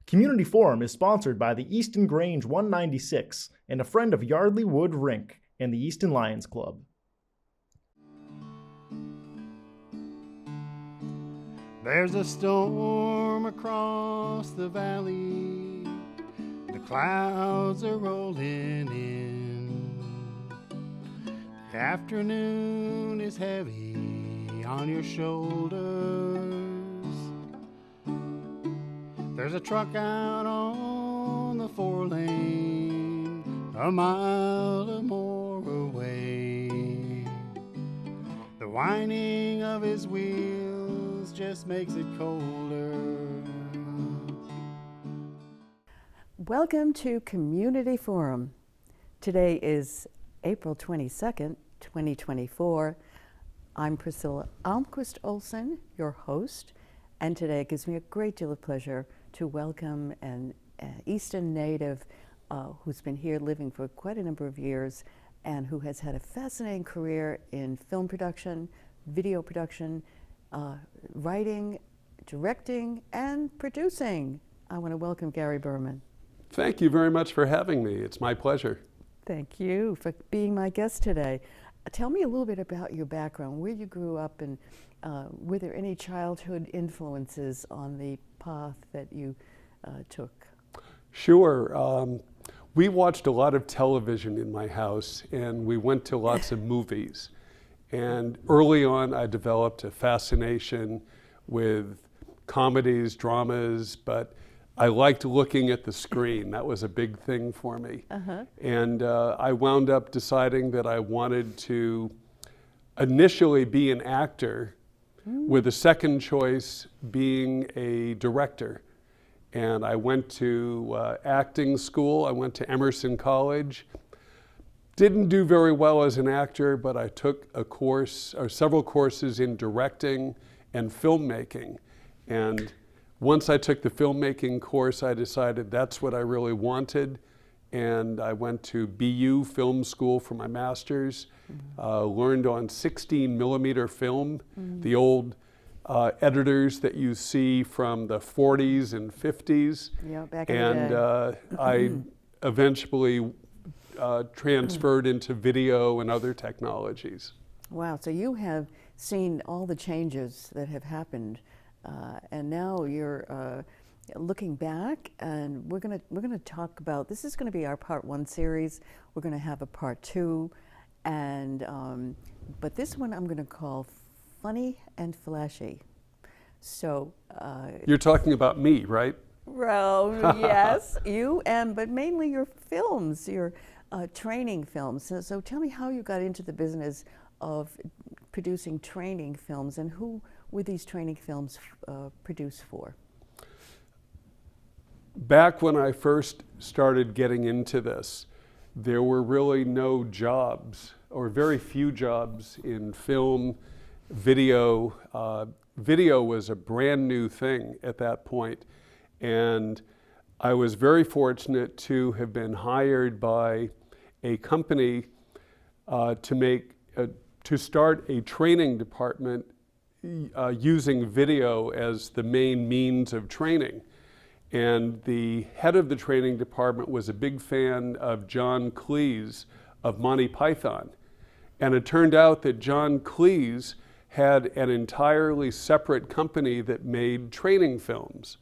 Community Forum is sponsored by the Easton Grange 196 and a friend of Yardley Wood Rink and the Easton Lions Club. There's a storm across the valley, the clouds are rolling in. The afternoon is heavy on your shoulders. There's a truck out on the 4-lane, a mile or more away. The whining of his wheels just makes it colder. Welcome to Community Forum. Today is April 22nd, 2024. I'm Priscilla Almquist Olsen, your host, and today it gives me a great deal of pleasure to welcome an Easton native who's been here living for quite a number of years and who has had a fascinating career in film production, video production, writing, directing, and producing. I want to welcome Gary Berman. Thank you very much for having me. It's my pleasure. Thank you for being my guest today. Tell me a little bit about your background, where you grew up, and were there any childhood influences on the path that you took? Sure. We watched a lot of television in my house, and we went to lots of movies. And early on, I developed a fascination with comedies, dramas, but I liked looking at the screen. That was a big thing for me. And I wound up deciding that I wanted to initially be an actor, with a second choice being a director. And I went to acting school. I went to Emerson College. Didn't do very well as an actor, but I took a course or several courses in directing and filmmaking. And once I took the filmmaking course, I decided that's what I really wanted. And I went to BU Film School for my master's, learned on 16 millimeter film, the old editors that you see from the 40s and 50s. Yeah, back in the day. I eventually transferred into video and other technologies. Wow, so you have seen all the changes that have happened, and now you're looking back, and we're gonna talk about, this is gonna be our part 1 series. We're gonna have a part 2, and but this one I'm gonna call Funny and Flashy. So you're talking about me, right? Well, yes, you, but mainly your films, your training films. So tell me how you got into the business of producing training films, and who were these training films produced for? Back when I first started getting into this, there were really no jobs, or very few jobs in film, video. Video was a brand new thing at that point. And I was very fortunate to have been hired by a company to start a training department using video as the main means of training. And the head of the training department was a big fan of John Cleese of Monty Python. And it turned out that John Cleese had an entirely separate company that made training films.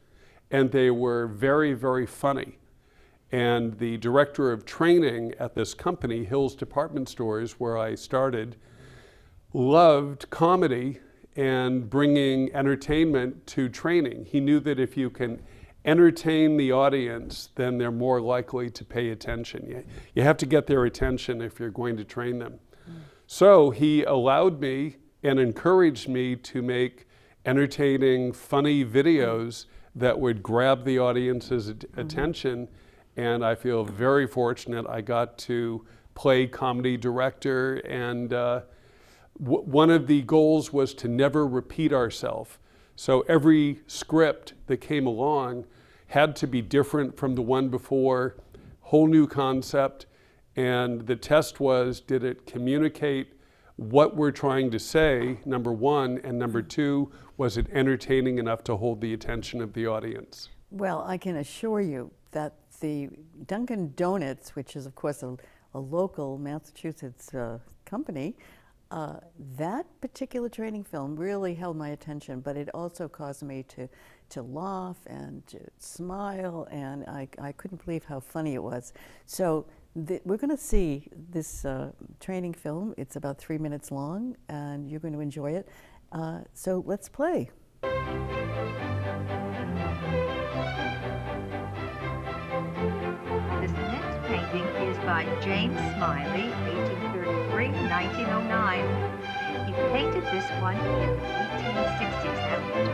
And they were very, very funny. And the director of training at this company, Hills Department Stores, where I started, loved comedy and bringing entertainment to training. He knew that if you can entertain the audience, then they're more likely to pay attention. You have to get their attention if you're going to train them. So he allowed me and encouraged me to make entertaining, funny videos that would grab the audience's attention. And I feel very fortunate I got to play comedy director. And one of the goals was to never repeat ourselves. So every script that came along had to be different from the one before, whole new concept. And the test was, did it communicate what we're trying to say, number one, and number two, was it entertaining enough to hold the attention of the audience? Well, I can assure you that the Dunkin' Donuts, which is of course a local Massachusetts company, that particular training film really held my attention, but it also caused me to laugh and to smile, and I couldn't believe how funny it was. So we're going to see this training film. It's about 3 minutes long, and you're going to enjoy it. So let's play. This next painting is by James Smiley, 1833-1909. He painted this one in the 1860s. That was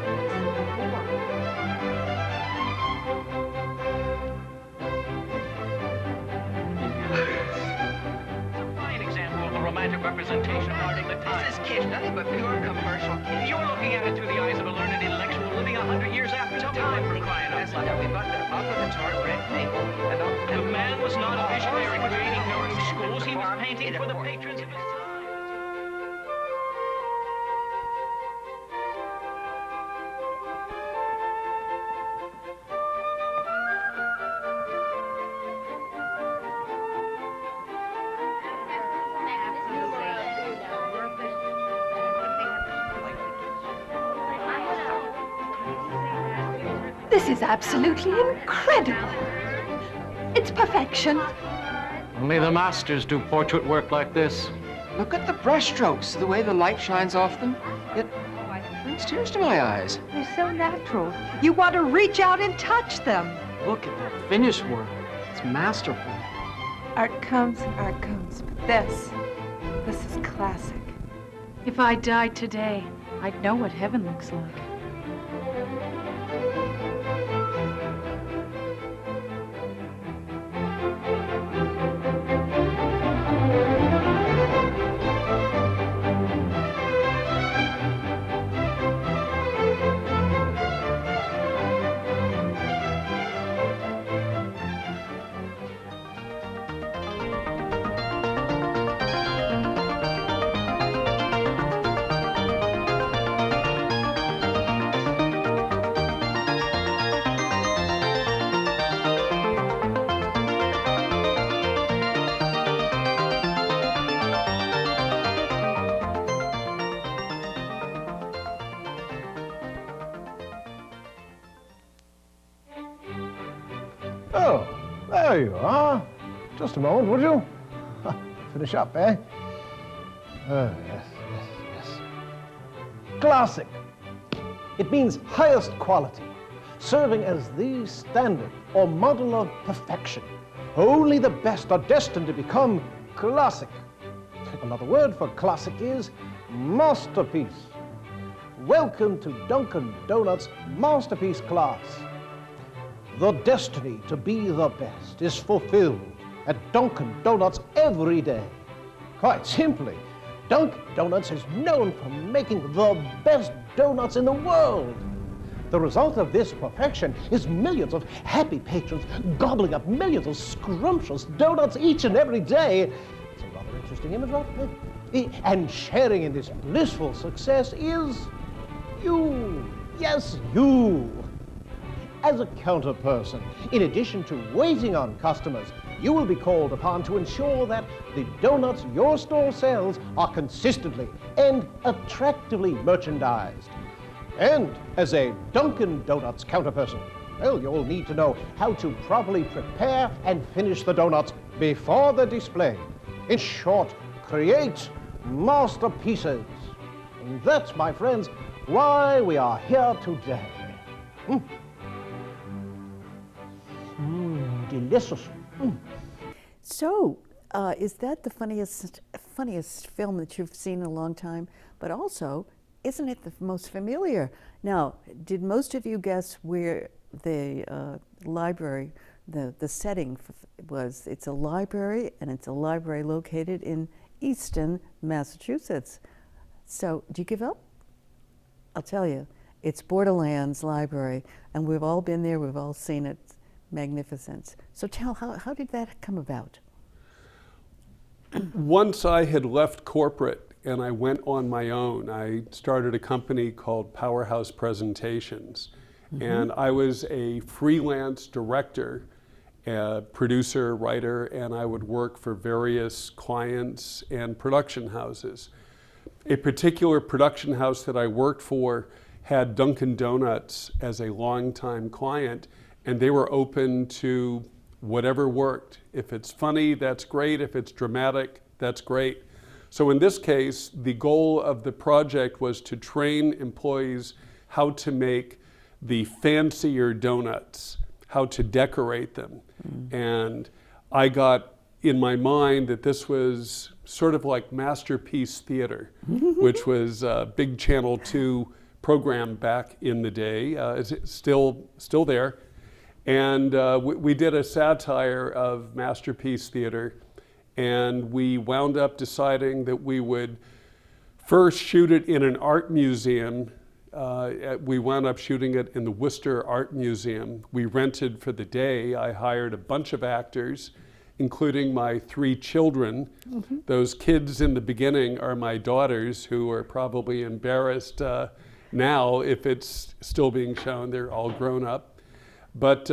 Fine example of the romantic representation of art in the time. This is kitsch, nothing but pure commercial kitsch. You're looking at it through the eyes of a learned intellectual living 100 years after the time, for crying out loud. We've got the up with the tart red maple. The man was not a visionary creating their own schools. He was painting for the patrons of his time. This is absolutely incredible. It's perfection. Only the masters do portrait work like this. Look at the brushstrokes, the way the light shines off them. It brings tears to my eyes. They're so natural. You want to reach out and touch them. Look at that finished work. It's masterful. Art comes and art goes, but this is classic. If I died today, I'd know what heaven looks like. Oh, there you are. Just a moment, would you? Finish up, eh? Oh, yes. Classic. It means highest quality, serving as the standard or model of perfection. Only the best are destined to become classic. Another word for classic is masterpiece. Welcome to Dunkin' Donuts Masterpiece class. The destiny to be the best is fulfilled at Dunkin' Donuts every day. Quite simply, Dunkin' Donuts is known for making the best donuts in the world. The result of this perfection is millions of happy patrons gobbling up millions of scrumptious donuts each and every day. It's a rather interesting image, right? And sharing in this blissful success is you. Yes, you. As a counter person, in addition to waiting on customers, you will be called upon to ensure that the donuts your store sells are consistently and attractively merchandised. And as a Dunkin' Donuts counter person, well, you'll need to know how to properly prepare and finish the donuts before the display. In short, create masterpieces. And that's, my friends, why we are here today. Delicious. So, is that the funniest film that you've seen in a long time? But also, isn't it the most familiar? Now, did most of you guess where the library, the setting was? It's a library, and it's a library located in Easton, Massachusetts. So, do you give up? I'll tell you, it's Borderlands Library, and we've all been there, we've all seen it. Magnificence. So tell, how did that come about? Once I had left corporate and I went on my own, I started a company called Powerhouse Presentations. And I was a freelance director, producer, writer, and I would work for various clients and production houses. A particular production house that I worked for had Dunkin' Donuts as a longtime client, and they were open to whatever worked. If it's funny, that's great. If it's dramatic, that's great. So in this case, the goal of the project was to train employees how to make the fancier donuts, how to decorate them. And I got in my mind that this was sort of like Masterpiece Theater, which was a big Channel 2 program back in the day. It's still there. And we did a satire of Masterpiece Theater, and we wound up deciding that we would first shoot it in an art museum. We wound up shooting it in the Worcester Art Museum. We rented for the day. I hired a bunch of actors, including my 3 children. Those kids in the beginning are my daughters, who are probably embarrassed now if it's still being shown. They're all grown up. But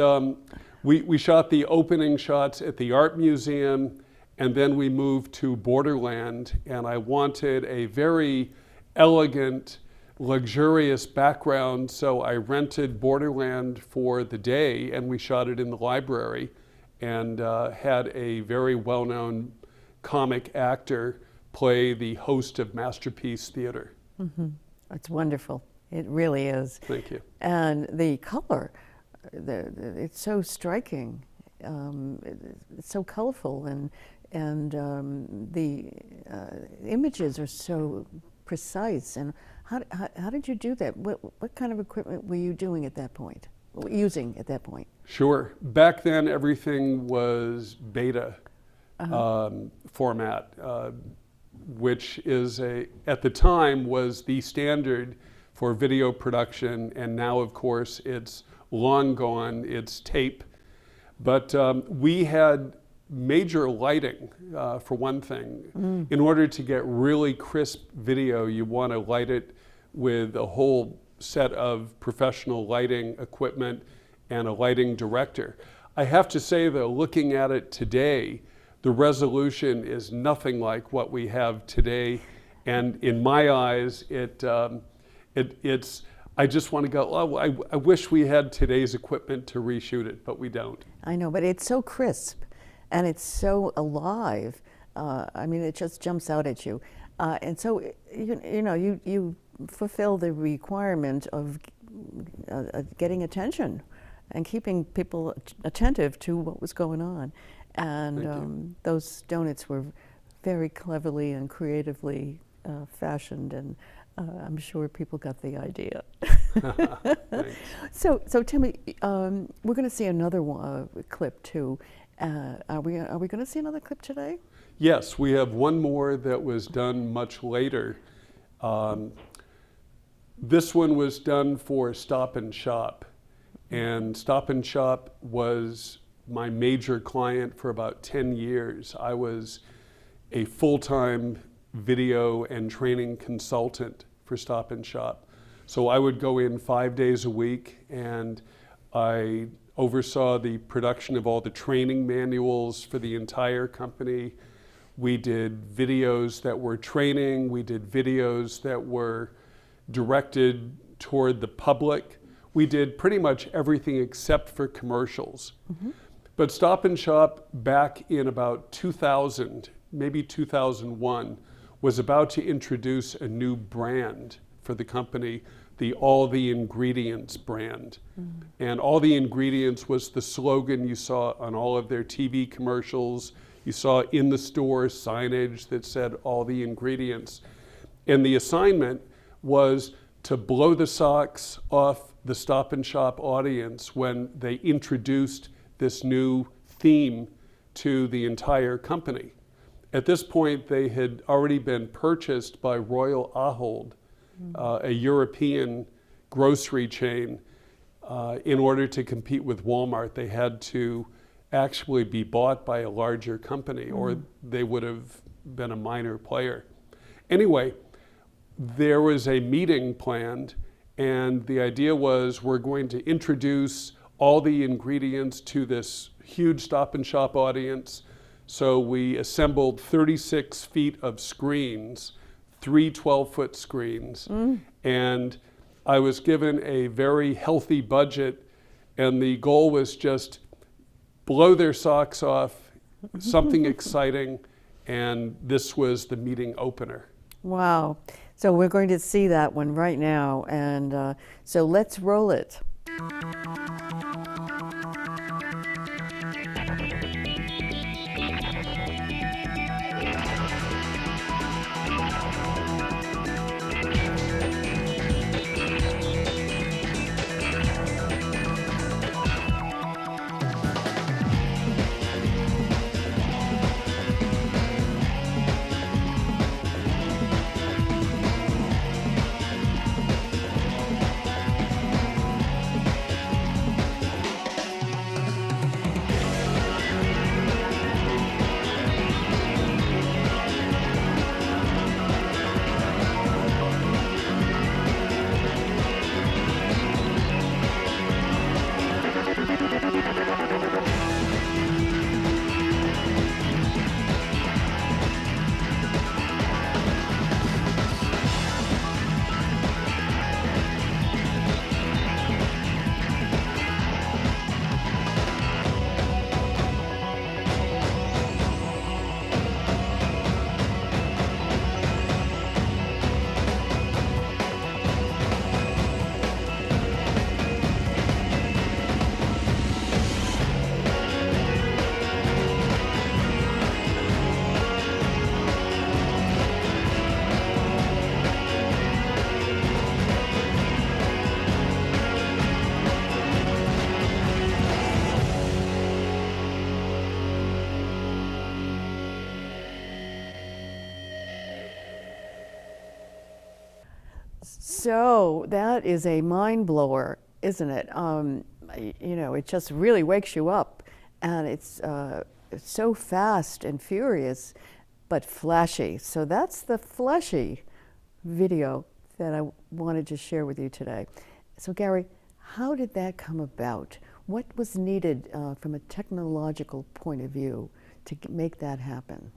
we shot the opening shots at the art museum, and then we moved to Borderland, and I wanted a very elegant, luxurious background, so I rented Borderland for the day, and we shot it in the library, and had a very well-known comic actor play the host of Masterpiece Theater. It's wonderful. It really is. Thank you. And the color, it's so striking. It's so colorful, and the images are so precise. And how did you do that? What kind of equipment were you doing at that point? Using at that point? Sure. Back then, everything was beta format, which is at the time was the standard for video production, and now, of course, it's long gone. It's tape. But we had major lighting, for one thing. In order to get really crisp video, you want to light it with a whole set of professional lighting equipment and a lighting director. I have to say, though, looking at it today, the resolution is nothing like what we have today. And in my eyes, it's I just want to go, oh, I wish we had today's equipment to reshoot it, but we don't. I know, but it's so crisp and it's so alive. I mean, it just jumps out at you. And so, you fulfill the requirement of getting attention and keeping people attentive to what was going on. And those donuts were very cleverly and creatively fashioned, and I'm sure people got the idea. So tell me, we're going to see another clip too. Are we going to see another clip today? Yes, we have one more that was done much later. This one was done for Stop and Shop, and Stop and Shop was my major client for about 10 years. I was a full-time video and training consultant for Stop and Shop. So I would go in 5 days a week, and I oversaw the production of all the training manuals for the entire company. We did videos that were training. We did videos that were directed toward the public. We did pretty much everything except for commercials. But Stop and Shop back in about 2000, maybe 2001, was about to introduce a new brand for the company, the All the Ingredients brand. And All the Ingredients was the slogan you saw on all of their TV commercials. You saw in the store signage that said All the Ingredients. And the assignment was to blow the socks off the Stop and Shop audience when they introduced this new theme to the entire company. At this point, they had already been purchased by Royal Ahold, a European grocery chain. In order to compete with Walmart, they had to actually be bought by a larger company, or they would have been a minor player. Anyway, there was a meeting planned, And the idea was we're going to introduce all the ingredients to this huge Stop and Shop audience. So we assembled 36 feet of screens, 3 12-foot screens. And I was given a very healthy budget, and the goal was just blow their socks off, something exciting, and this was the meeting opener. Wow. So we're going to see that one right now, and so let's roll it. So that is a mind blower, isn't it? You know, it just really wakes you up, and it's so fast and furious, but flashy. So that's the flashy video that I wanted to share with you today. So Gary, how did that come about? What was needed from a technological point of view to make that happen?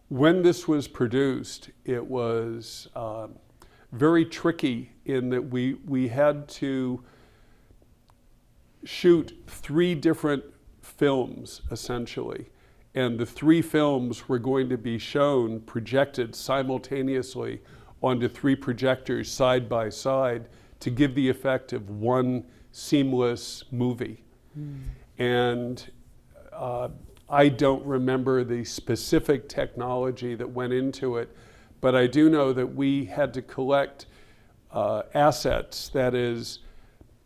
When this was produced, it was very tricky in that we had to shoot 3 different films, essentially. And the 3 films were going to be shown, projected simultaneously onto 3 projectors side by side to give the effect of one seamless movie. And I don't remember the specific technology that went into it, but I do know that we had to collect assets, that is,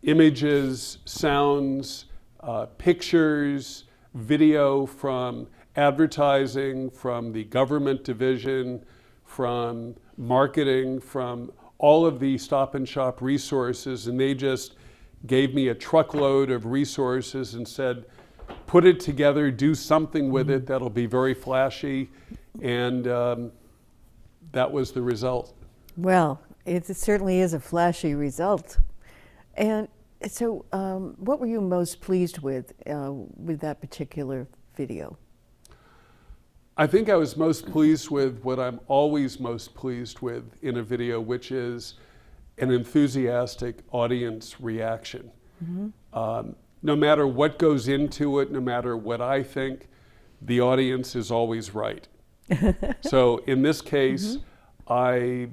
images, sounds, pictures, video from advertising, from the government division, from marketing, from all of the Stop and Shop resources, and they just gave me a truckload of resources and said, put it together, do something with it that'll be very flashy, and that was the result. Well, it certainly is a flashy result. And so what were you most pleased with that particular video? I think I was most pleased with what I'm always most pleased with in a video, which is an enthusiastic audience reaction. No matter what goes into it, no matter what I think, the audience is always right. So in this case, I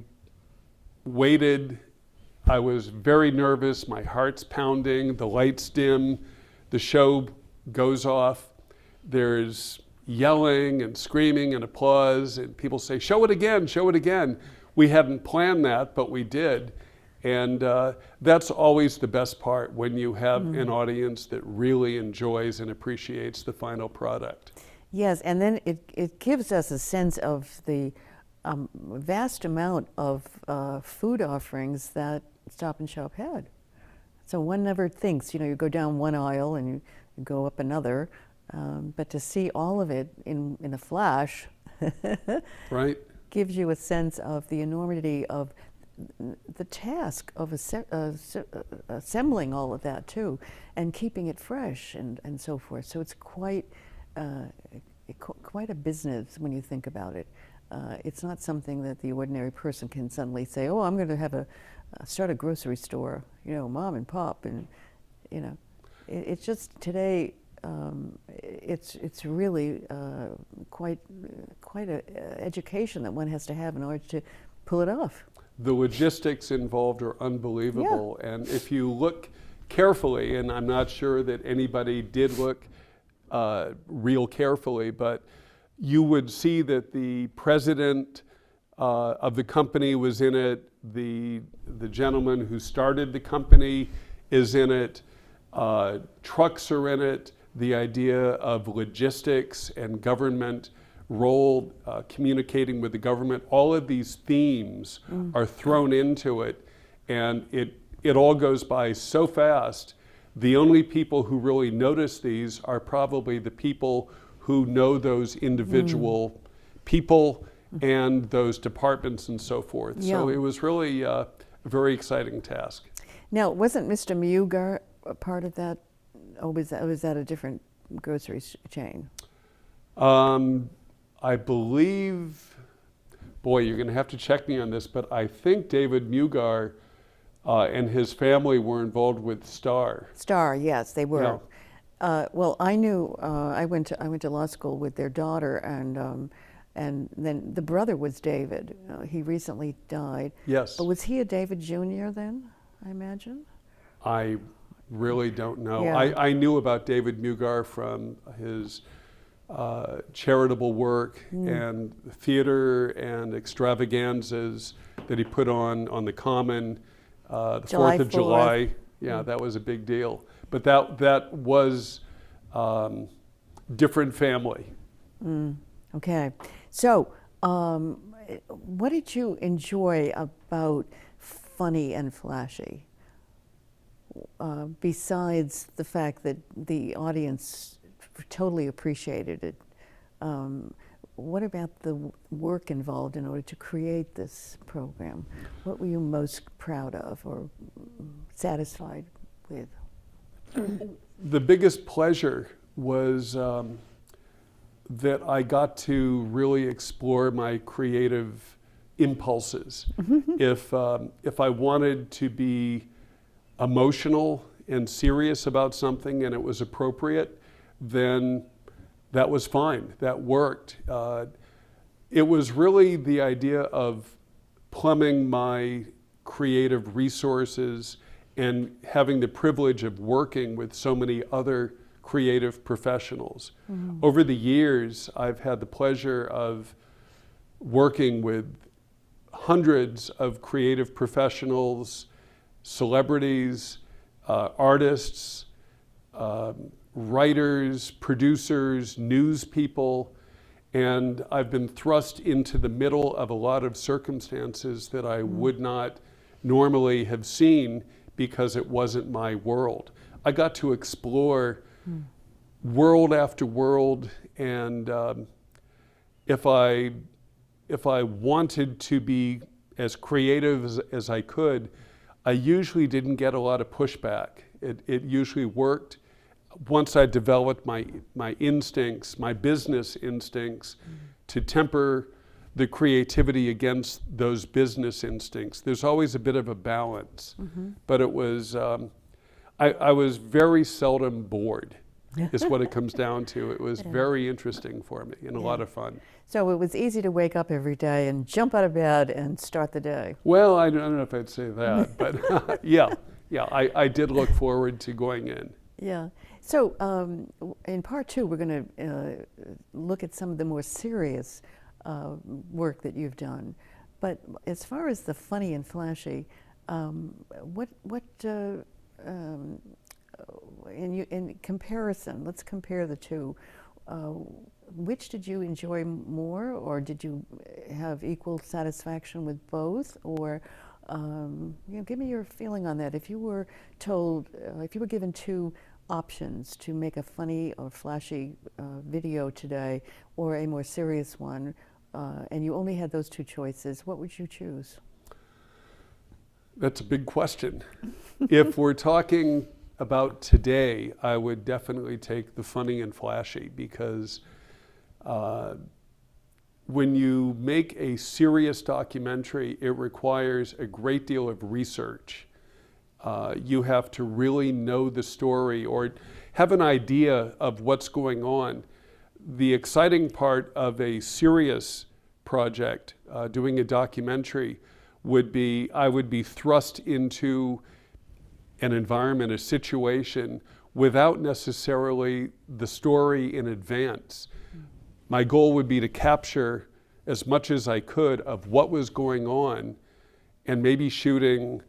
waited. I was very nervous. My heart's pounding. The lights dim. The show goes off. There's yelling and screaming and applause, and people say, show it again, show it again. We hadn't planned that, but we did. And that's always the best part, when you have an audience that really enjoys and appreciates the final product. Yes, and then it gives us a sense of the vast amount of food offerings that Stop and Shop had. So one never thinks, you go down one aisle and you go up another, but to see all of it in a flash right, gives you a sense of the enormity of the task of assembling all of that too, and keeping it fresh and so forth. So it's quite a business when you think about it. It's not something that the ordinary person can suddenly say, "Oh, I'm going to have start a grocery store," mom and pop, and it's just today. It's really quite a education that one has to have in order to pull it off. The logistics involved are unbelievable, and if you look carefully, and I'm not sure that anybody did look real carefully, but you would see that the president of the company was in it, the gentleman who started the company is in it, trucks are in it, the idea of logistics and government role, communicating with the government, all of these themes are thrown into it, and it all goes by so fast. The only people who really notice these are probably the people who know those individual people and those departments and so forth. Yeah. So it was really a very exciting task. Now, wasn't Mr. Mugar a part of that? Or was that a different grocery chain? I believe, boy, you're going to have to check me on this, but I think David Mugar and his family were involved with Star. Star, yes, they were. Yeah. Well, I knew. I went to law school with their daughter, and then the brother was David. He recently died. Yes. But was he a David Jr. then? I imagine. I really don't know. Yeah. I knew about David Mugar from his charitable work and theater and extravaganzas that he put on the Common, the July 4th of 4th. July. Yeah, that was a big deal. But that was different family. Okay. So, what did you enjoy about Funny and Flashy? Besides the fact that the audience totally appreciated it, what about the work involved in order to create this program? What were you most proud of or satisfied with? The biggest pleasure was that I got to really explore my creative impulses. If I wanted to be emotional and serious about something and it was appropriate, then that was fine, that worked. It was really the idea of plumbing my creative resources and having the privilege of working with so many other creative professionals. Over the years, I've had the pleasure of working with hundreds of creative professionals, celebrities, artists, writers, producers, news people, and I've been thrust into the middle of a lot of circumstances that I would not normally have seen because it wasn't my world. I got to explore world after world, and if I wanted to be as creative as I could, I usually didn't get a lot of pushback. It usually worked. Once I developed my instincts, my business instincts, to temper the creativity against those business instincts. There's always a bit of a balance, but it was, I was very seldom bored, is what it comes down to. It was very interesting for me and a lot of fun. So it was easy to wake up every day and jump out of bed and start the day. Well, I don't know if I'd say that, but yeah, I did look forward to going in. Yeah. So in part two, we're going to look at some of the more serious work that you've done. But as far as the funny and flashy, in comparison, let's compare the two. Which did you enjoy more, or did you have equal satisfaction with both? Or give me your feeling on that. If you were told, if you were given two options to make a funny or flashy video today, or a more serious one, and you only had those two choices, what would you choose? That's a big question. If we're talking about today, I would definitely take the funny and flashy, because when you make a serious documentary, it requires a great deal of research. You have to really know the story or have an idea of what's going on. The exciting part of a serious project, doing a documentary, would be I would be thrust into an environment, a situation, without necessarily the story in advance. My goal would be to capture as much as I could of what was going on, and maybe shooting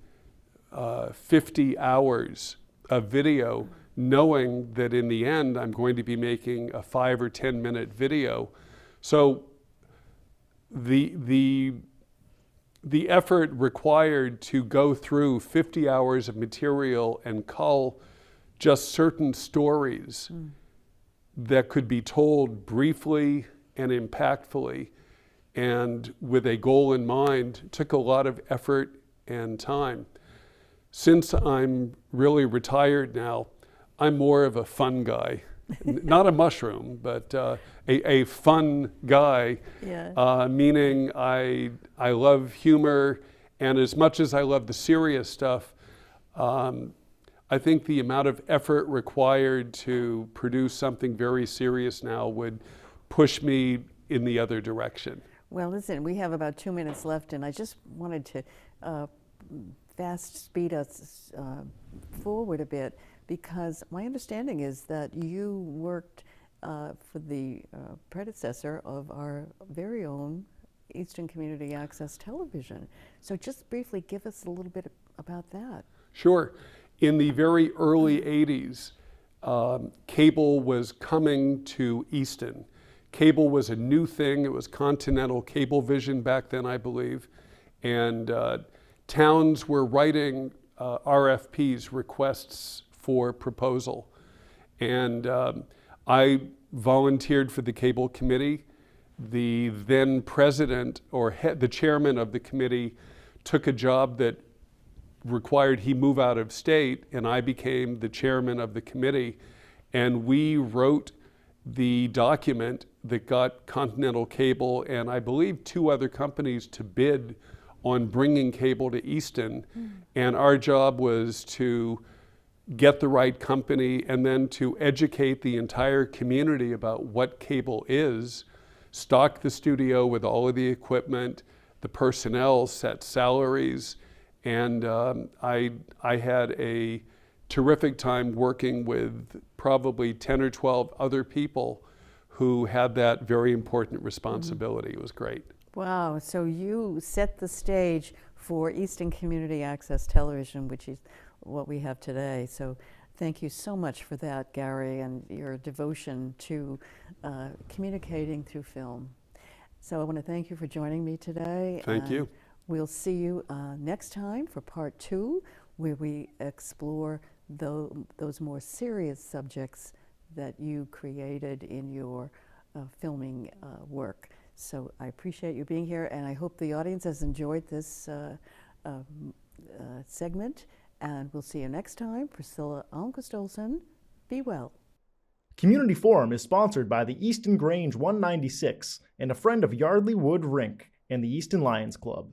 50 hours of video, knowing that in the end I'm going to be making a 5 or 10 minute video. So the effort required to go through 50 hours of material and cull just certain stories that could be told briefly and impactfully and with a goal in mind took a lot of effort and time. Since I'm really retired now, I'm more of a fun guy. Not a mushroom, but a fun guy, meaning I love humor, and as much as I love the serious stuff, I think the amount of effort required to produce something very serious now would push me in the other direction. Well, listen, we have about 2 minutes left, and I just wanted to fast speed us forward a bit, because my understanding is that you worked for the predecessor of our very own Eastern Community Access Television. So just briefly give us a little bit about that. Sure. In the very early 80s, cable was coming to Easton. Cable was a new thing. It was Continental Cablevision back then, I believe. And towns were writing RFPs, requests for proposal. And I volunteered for the cable committee. The then president or the chairman of the committee took a job that required he move out of state, and I became the chairman of the committee. And we wrote the document that got Continental Cable and I believe 2 other companies to bid on bringing cable to Easton. And our job was to get the right company and then to educate the entire community about what cable is, stock the studio with all of the equipment, the personnel, set salaries, and I had a terrific time working with probably 10 or 12 other people who had that very important responsibility. It was great. Wow, so you set the stage for Eastern Community Access Television, which is what we have today. So thank you so much for that, Gary, and your devotion to communicating through film. So I want to thank you for joining me today. Thank you. We'll see you next time for part 2, where we explore those more serious subjects that you created in your filming work. So I appreciate you being here, and I hope the audience has enjoyed this segment, and we'll see you next time. Priscilla Almquist Olsen, be well. Community Forum is sponsored by the Easton Grange 196 and a friend of Yardley Wood Rink and the Easton Lions Club.